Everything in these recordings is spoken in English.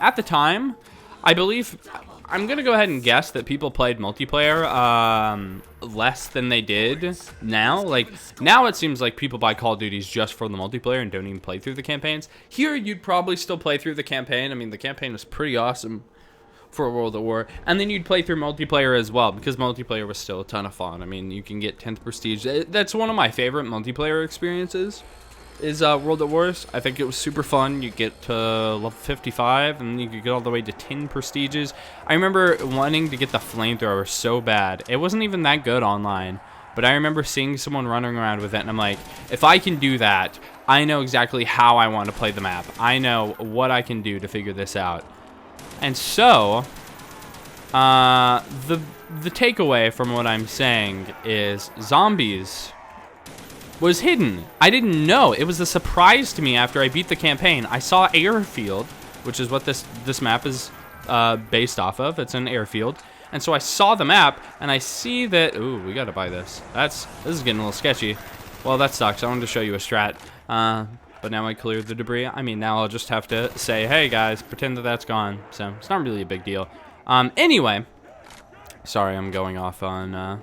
at the time, I believe, I'm going to go ahead and guess that people played multiplayer less than they did now. Like, now it seems like people buy Call of Duties just for the multiplayer and don't even play through the campaigns. Here, you'd probably still play through the campaign. I mean, the campaign was pretty awesome for World at War. And then you'd play through multiplayer as well, because multiplayer was still a ton of fun. I mean, you can get 10th Prestige. That's one of my favorite multiplayer experiences, is World at Wars. I think it was super fun. You get to level 55, and you could get all the way to 10 prestiges. I remember wanting to get the flamethrower so bad. It wasn't even that good online, but I remember seeing someone running around with it, and I'm like, if I can do that, I know exactly how I want to play the map. I know what I can do to figure this out. And so, the takeaway from what I'm saying is zombies was hidden. I didn't know. It was a surprise to me after I beat the campaign. I saw airfield, which is what this map is based off of. It's an airfield. And so I saw the map, and I see that... Ooh, we gotta buy this. This is getting a little sketchy. Well, that sucks. I wanted to show you a strat. But now I cleared the debris. I mean, now I'll just have to say, hey, guys, pretend that that's gone. So it's not really a big deal. Anyway. Sorry, I'm going off on a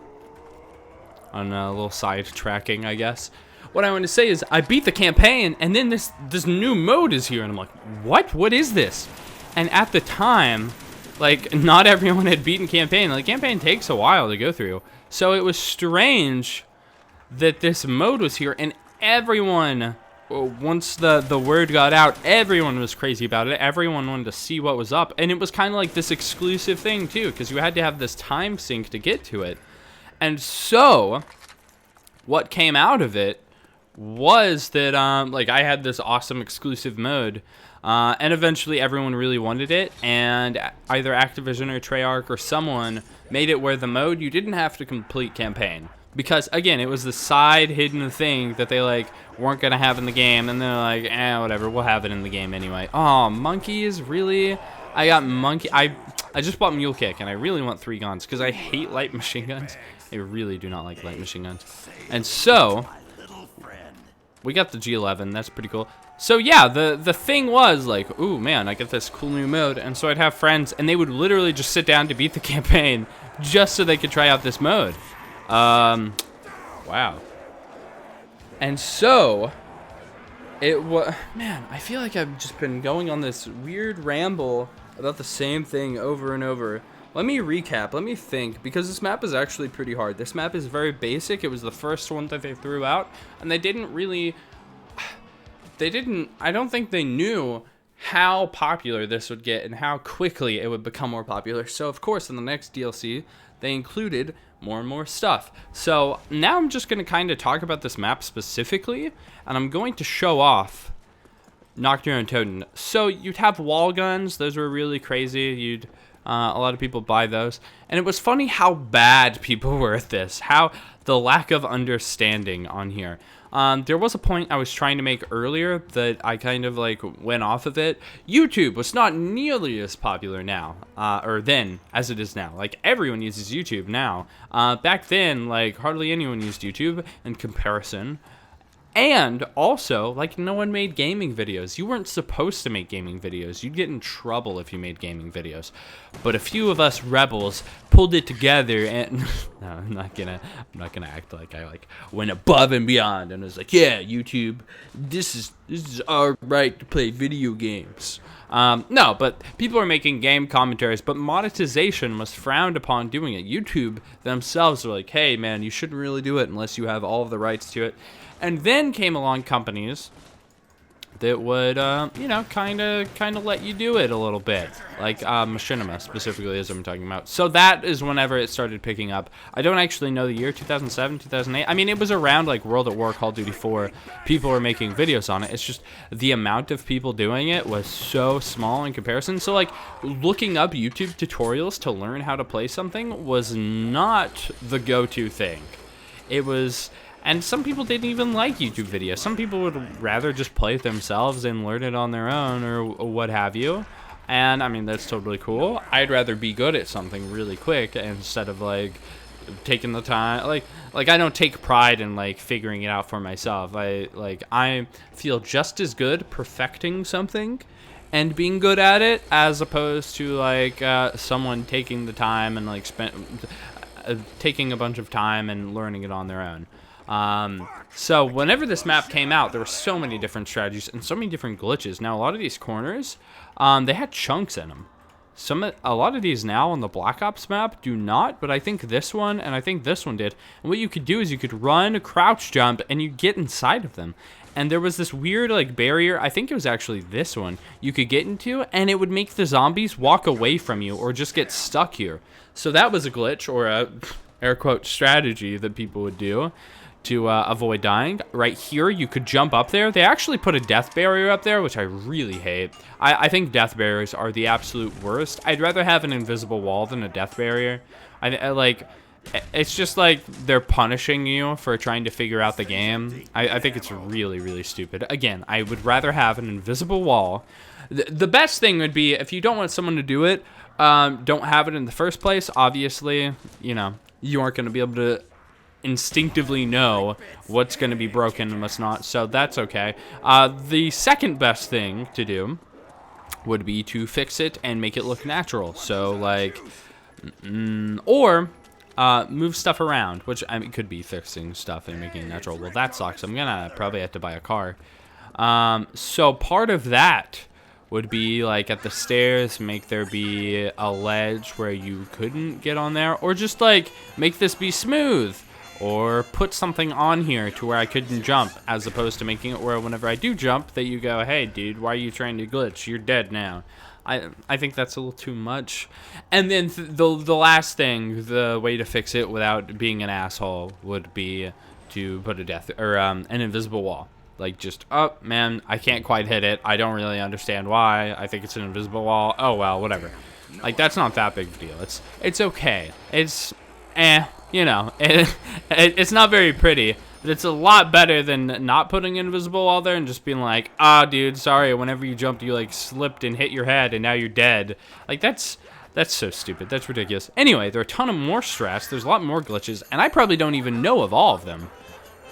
little side tracking, I guess. What I want to say is I beat the campaign, and then this new mode is here, and I'm like, what? What is this? And at the time, like, not everyone had beaten campaign. Like, campaign takes a while to go through. So it was strange that this mode was here, and everyone, once the word got out, everyone was crazy about it. Everyone wanted to see what was up, and it was kind of like this exclusive thing, too, because you had to have this time sync to get to it. And so, what came out of it was that, like, I had this awesome exclusive mode, and eventually everyone really wanted it, and either Activision or Treyarch or someone made it where the mode, you didn't have to complete campaign. Because, again, it was the side hidden thing that they, like, weren't going to have in the game, and they're like, whatever, we'll have it in the game anyway. Oh, monkeys, really? I got monkey... I just bought Mule Kick, and I really want 3 guns, because I hate light machine guns. I really do not like light machine guns. And so, we got the G11. That's pretty cool. So, yeah, the thing was, like, ooh, man, I get this cool new mode. And so I'd have friends, and they would literally just sit down to beat the campaign just so they could try out this mode. Wow. And so, it was... Man, I feel like I've just been going on this weird ramble about the same thing over and over. Let me recap, let me think, because this map is actually pretty hard. This map is very basic. It was the first one that they threw out, and they didn't really, I don't think they knew how popular this would get and how quickly it would become more popular. So, of course, in the next DLC, they included more and more stuff. So, now I'm just going to kind of talk about this map specifically, and I'm going to show off Nacht Der Untoten. So, you'd have wall guns. Those were really crazy. A lot of people buy those. And it was funny how bad people were at this. How the lack of understanding on here. There was a point I was trying to make earlier that I kind of like went off of it. YouTube was not nearly as popular now, or then, as it is now. Like, everyone uses YouTube now. Back then, like, hardly anyone used YouTube in comparison. And also, like, no one made gaming videos. You weren't supposed to make gaming videos. You'd get in trouble if you made gaming videos. But a few of us rebels pulled it together, and no, I'm not gonna act like I like went above and beyond and was like, yeah, YouTube, this is our right to play video games. No, but people are making game commentaries, but monetization was frowned upon doing it. YouTube themselves were like, hey, man, you shouldn't really do it unless you have all of the rights to it. And then came along companies that would, you know, kind of let you do it a little bit. Like Machinima, specifically, as I'm talking about. So that is whenever it started picking up. I don't actually know the year, 2007, 2008. I mean, it was around, like, World at War, Call of Duty 4. People were making videos on it. It's just the amount of people doing it was so small in comparison. So, like, looking up YouTube tutorials to learn how to play something was not the go-to thing. It was... And some people didn't even like YouTube videos. Some people would rather just play it themselves and learn it on their own or what have you. And, I mean, that's totally cool. I'd rather be good at something really quick instead of, like, taking the time. Like I don't take pride in, like, figuring it out for myself. I feel just as good perfecting something and being good at it, as opposed to like someone taking the time and like taking a bunch of time and learning it on their own. So whenever this map came out, there were so many different strategies and so many different glitches. Now a lot of these corners, they had chunks in them. A lot of these now on the Black Ops map do not, but I think this one and I think this one did. And what you could do is you could run, crouch jump, and you get inside of them. And there was this weird like barrier, I think it was actually this one, you could get into, and it would make the zombies walk away from you or just get stuck here. So that was a glitch, or a air quote strategy that people would do to avoid dying. Right here, you could jump up there. They actually put a death barrier up there, which I really hate. I think death barriers are the absolute worst. I'd rather have an invisible wall than a death barrier. I like, it's just like they're punishing you for trying to figure out the game. I think it's really, really stupid. Again, I would rather have an invisible wall. The best thing would be, if you don't want someone to do it, don't have it in the first place. Obviously, you know, you aren't going to be able to instinctively know what's going to be broken and what's not, so that's okay. The second best thing to do would be to fix it and make it look natural. So like, or move stuff around, which I mean, could be fixing stuff and making it natural. Well, that sucks. I'm gonna probably have to buy a car. So part of that would be like at the stairs, make there be a ledge where you couldn't get on there, or just like make this be smooth, or put something on here to where I couldn't jump, as opposed to making it where whenever I do jump that you go, hey dude, why are you trying to glitch? You're dead now. I think that's a little too much. And then the last thing, the way to fix it without being an asshole, would be to put an invisible wall. Like just, oh man, I can't quite hit it. I don't really understand why. I think it's an invisible wall. Oh well, whatever. Like that's not that big of a deal. It's okay. It's you know, it's not very pretty, but it's a lot better than not putting an invisible wall there and just being like, ah, dude, sorry, whenever you jumped, you like slipped and hit your head and now you're dead. Like that's so stupid. That's ridiculous. Anyway, there are a ton of more strats. There's a lot more glitches, and I probably don't even know of all of them.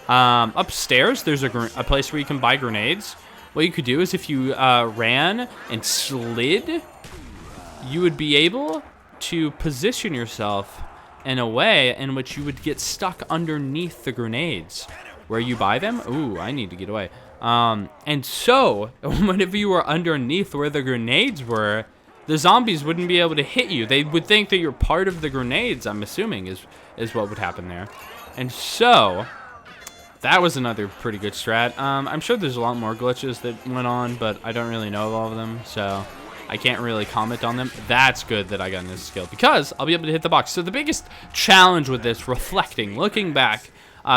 Upstairs, there's a place where you can buy grenades. What you could do is if you ran and slid, you would be able to position yourself in a way in which you would get stuck underneath the grenades. Where you buy them? Ooh, I need to get away. And so, whenever you were underneath where the grenades were, the zombies wouldn't be able to hit you. They would think that you're part of the grenades, I'm assuming, is what would happen there. And so, that was another pretty good strat. I'm sure there's a lot more glitches that went on, but I don't really know of all of them, so I can't really comment on them. That's good that I got this skill, because I'll be able to hit the box. So the biggest challenge with this, reflecting, looking back,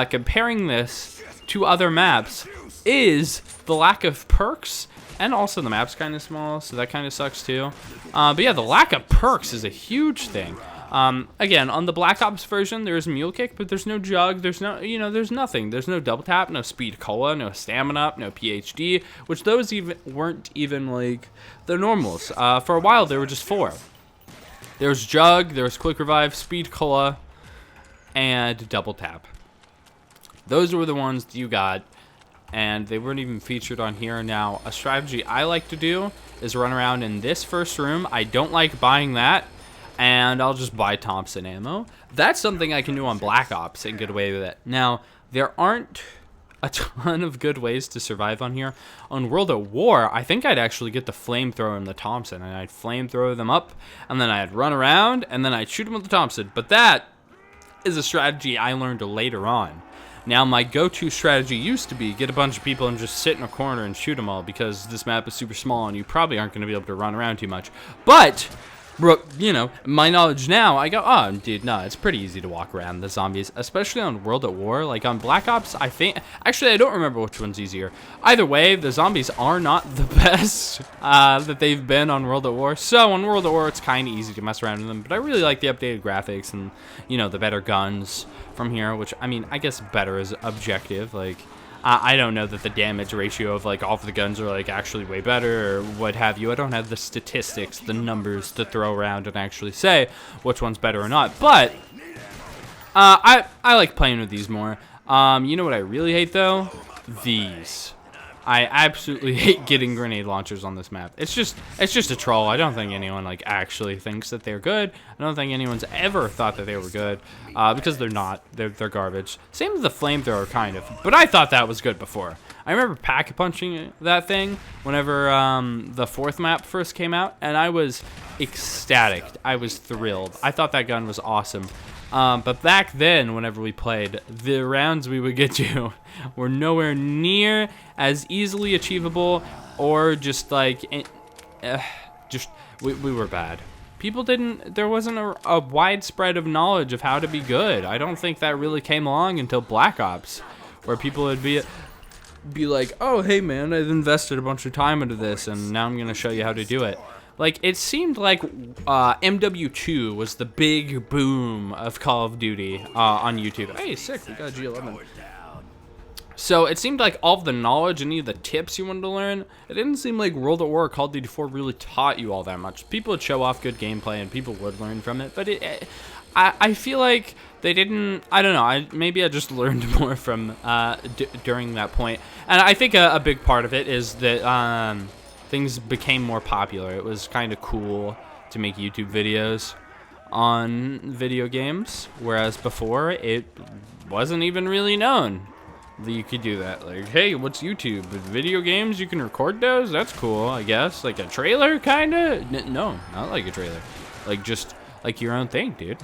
comparing this to other maps, is the lack of perks, and also the map's kind of small, so that kind of sucks too. But yeah, the lack of perks is a huge thing. Again, on the Black Ops version, there's Mule Kick, but there's no Jug, there's no, you know, there's nothing. There's no Double Tap, no Speed Cola, no Stamina Up, no PhD, which those weren't even, like, the normals. For a while, there were just 4. There was Jug, there was Quick Revive, Speed Cola, and Double Tap. Those were the ones you got, and they weren't even featured on here. Now, a strategy I like to do is run around in this first room. I don't like buying that, and I'll just buy Thompson ammo. That's something I can do on Black Ops and get away with it. Now, there aren't a ton of good ways to survive on here. On World at War, I think I'd actually get the flamethrower and the Thompson, and I'd flamethrower them up, and then I'd run around, and then I'd shoot them with the Thompson. But that is a strategy I learned later on. Now, my go-to strategy used to be get a bunch of people and just sit in a corner and shoot them all, because this map is super small and you probably aren't going to be able to run around too much. But, bro, you know, my knowledge now, I go, oh, dude, no, it's pretty easy to walk around the zombies, especially on World at War. Like, on Black Ops, I think, actually, I don't remember which one's easier. Either way, the zombies are not the best that they've been on World at War. So, on World at War, it's kind of easy to mess around with them, but I really like the updated graphics and, you know, the better guns from here, which, I mean, I guess better is objective. Like, I don't know that the damage ratio of, like, all of the guns are, like, actually way better or what have you. I don't have the statistics, the numbers to throw around and actually say which one's better or not. But I like playing with these more. You know what I really hate, though? These. I absolutely hate getting grenade launchers on this map. It's just a troll. I don't think anyone like actually thinks that they're good. I don't think anyone's ever thought that they were good because they're not. They're garbage. Same with the flamethrower, kind of. But I thought that was good before. I remember pack punching that thing whenever the 4th map first came out, and I was ecstatic. I was thrilled. I thought that gun was awesome. But back then, whenever we played, the rounds we would get to were nowhere near as easily achievable, or just like, we were bad. There wasn't a widespread of knowledge of how to be good. I don't think that really came along until Black Ops, where people would be like, oh, hey man, I've invested a bunch of time into this, and now I'm going to show you how to do it. Like, it seemed like MW2 was the big boom of Call of Duty on YouTube. Hey, sick, we got a G11. So it seemed like all of the knowledge, any of the tips you wanted to learn, it didn't seem like World at War or Call of Duty 4 really taught you all that much. People would show off good gameplay and people would learn from it, but I feel like they didn't. I don't know. Maybe I just learned more from during that point. And I think a big part of it is that things became more popular. It was kind of cool to make YouTube videos on video games, whereas before it wasn't even really known that you could do that. Like, hey, what's YouTube? With video games, you can record those? That's cool, I guess. Like a trailer, kind of? No, not like a trailer. Like, just like your own thing, dude.